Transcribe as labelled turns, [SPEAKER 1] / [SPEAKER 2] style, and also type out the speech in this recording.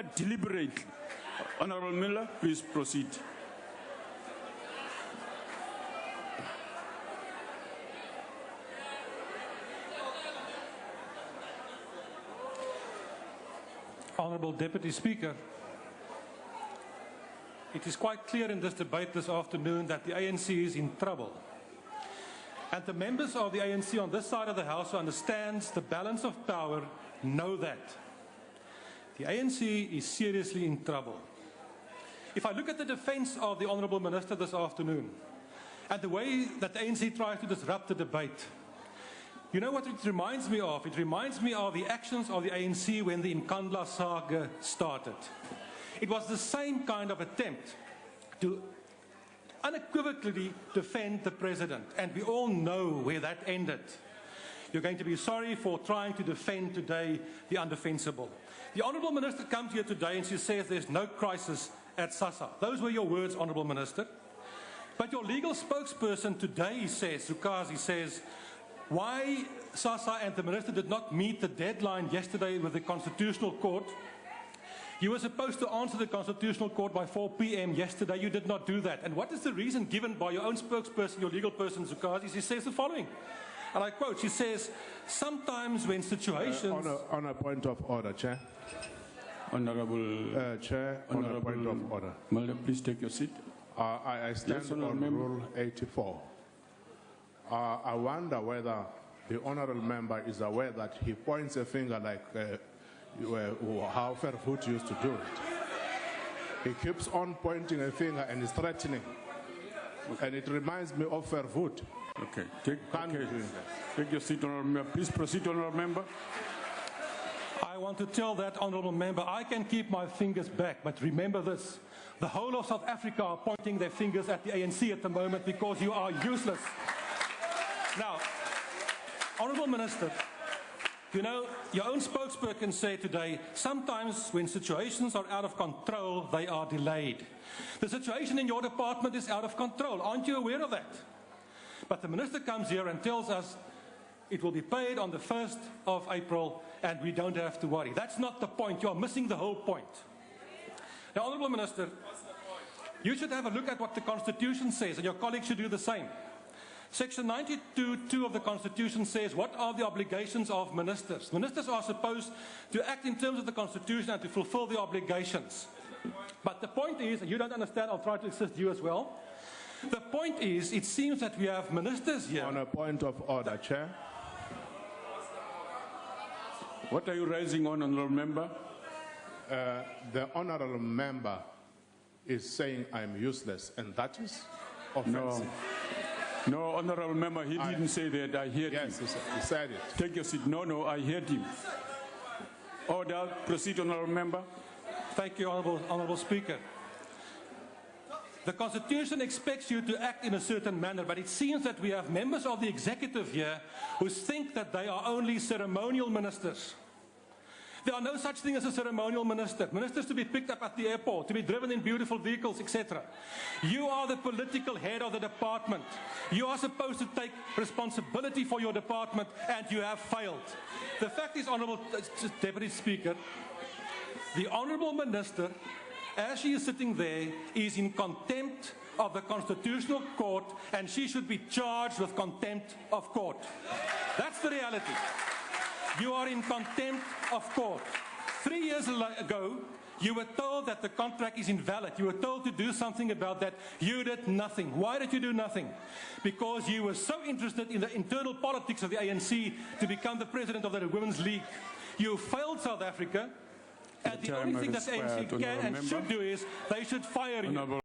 [SPEAKER 1] order deliberately. Honorable Mulder, please proceed.
[SPEAKER 2] Honourable Deputy Speaker, it is quite clear in this debate this afternoon that the ANC is in trouble. And the members of the ANC on this side of the House who understands the balance of power know that. The ANC is seriously in trouble. If I look at the defence of the Honourable Minister this afternoon and the way that the ANC tries to disrupt the debate, you know what it reminds me of? It reminds me of the actions of the ANC when the Nkandla saga started. It was the same kind of attempt to unequivocally defend the president, and we all know where that ended. You're going to be sorry for trying to defend today the indefensible. The Honourable Minister comes here today and she says there's no crisis at SASSA. Those were your words, Honourable Minister. But your legal spokesperson today says, Zukazi says, why SASSA and the Minister did not meet the deadline yesterday with the Constitutional Court. You were supposed to answer the Constitutional Court by 4 p.m. yesterday. You did not do that. And what is the reason given by your own spokesperson, your legal person, Zukazi? She says the following, and I quote, she says, sometimes when situations...
[SPEAKER 3] on a point of order, Chair.
[SPEAKER 1] Honourable
[SPEAKER 3] Chair, on a point of order.
[SPEAKER 1] Mulder, please take your seat.
[SPEAKER 3] I stand
[SPEAKER 1] Yes,
[SPEAKER 3] on Rule 84. I wonder whether the honourable member is aware that he points a finger like how Fairfoot used to do it. He keeps on pointing a finger and is threatening. Okay. And it reminds me of Fairfoot.
[SPEAKER 1] Okay. Take your seat, honourable member. Please proceed, honourable member.
[SPEAKER 2] I want to tell that honourable member, I can keep my fingers back, but remember this. The whole of South Africa are pointing their fingers at the ANC at the moment because you are useless. Now, Honourable Minister, you know, your own spokesperson said today, sometimes when situations are out of control, they are delayed. The situation in your department is out of control. Aren't you aware of that? But the Minister comes here and tells us it will be paid on the 1st of April and we don't have to worry. That's not the point. You are missing the whole point. Now, Honourable Minister, you should have a look at what the Constitution says, and your colleagues should do the same. Section 92(2) of the Constitution says, what are the obligations of ministers? Ministers are supposed to act in terms of the Constitution and to fulfill the obligations. But the point is, and you don't understand, I'll try to assist you as well. The point is, it seems that we have ministers here.
[SPEAKER 3] On a point of order, Chair.
[SPEAKER 1] What are you raising on, honourable member?
[SPEAKER 3] The honourable member is saying I'm useless, and that is offensive.
[SPEAKER 1] No, honourable member, he didn't say that. I heard him.
[SPEAKER 3] Yes, he said it.
[SPEAKER 1] Take your seat. No, I heard him. Order. Proceed, honourable member.
[SPEAKER 2] Thank you, Honourable Speaker. The Constitution expects you to act in a certain manner, but it seems that we have members of the executive here who think that they are only ceremonial ministers. There are no such thing as a ceremonial minister. Ministers to be picked up at the airport, to be driven in beautiful vehicles, etc. You are the political head of the department. You are supposed to take responsibility for your department, and you have failed. The fact is, Honourable Deputy Speaker, the Honourable Minister, as she is sitting there, is in contempt of the Constitutional Court, and she should be charged with contempt of court. That's the reality. You are in contempt of court. 3 years ago, you were told that the contract is invalid. You were told to do something about that. You did nothing. Why did you do nothing? Because you were so interested in the internal politics of the ANC to become the president of the Women's League. You failed South Africa, and the only thing that the ANC can and should do is they should fire you.